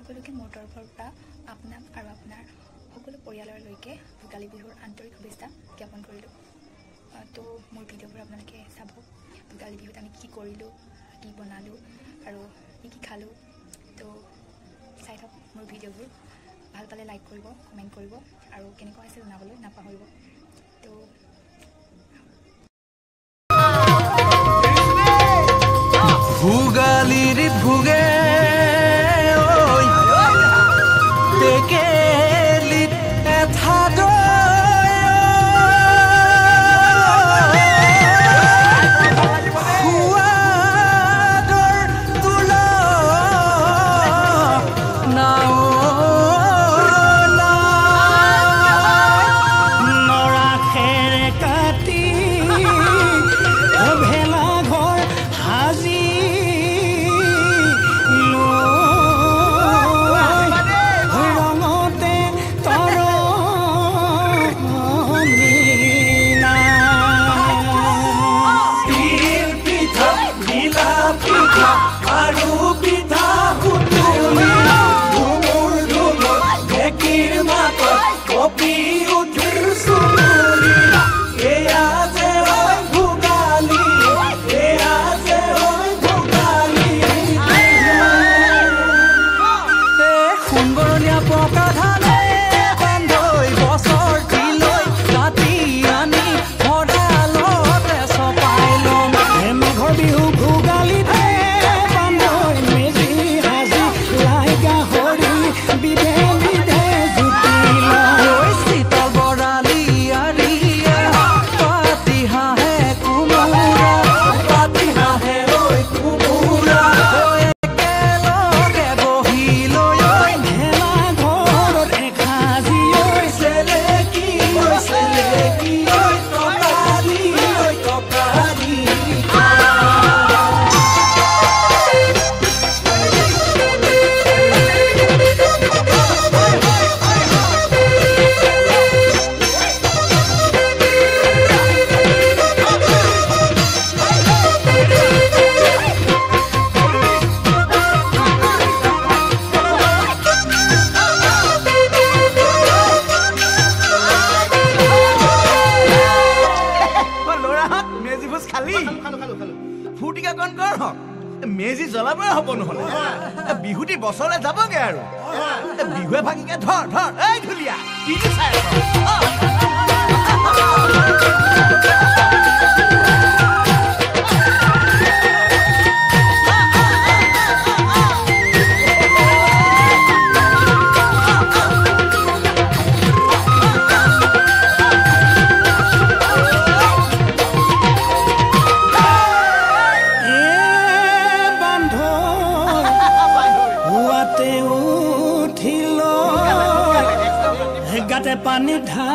সকলোকে মোৰ তৰফৰ পৰা আপোনাক আৰু আপোনাৰ সকলো পৰিয়াললৈকে ভোগালী বিহুৰ আন্তৰিক শুভেচ্ছা জ্ঞাপন কৰিলোঁ। তো মোৰ ভিডিঅ'বোৰ আপোনালোকে চাব। ভোগালী বিহুত আমি কি কৰিলোঁ, কি বনালোঁ আৰু কি খালোঁ। তো চাই থাকক মোৰ ভিডিঅ'বোৰ। ভাল পালে লাইক কৰিব, কমেণ্ট কৰিব আৰু কেনেকুৱা হৈছে জনাবলৈ নাপাহৰিব। তো ভোগালীৰ ভোগে টেকেলিত এঠাদ সোৱাদৰ তুলা নাও নৰা খেৰ কাটি ভেলা ঘৰ সাজি আৰু পিঠা সুতুলি ধুমুৰ ধুমুৰ ঢেঁকীৰ মাতত কঁপি উঠিল চুবুৰী। এয়া যে হয় ভোগালী, এয়া যে হয় ভোগালী। সুন্দৰীয়া পকা ধানে বান্ধৈ বছৰ দিলৈ কাটি আনি ভঁৰালতে চপাই ল'ম। মেঘৰ বিহু ভোগালী মেজি জ্বলাবই হ'ব নহ'লে বিহুটি বছৰলৈ যাবগে আৰু বিহুৱে ভাগিকে ধৰ ধৰ এই ঢুলীয়া কি চাই গাতে পানী ঢাল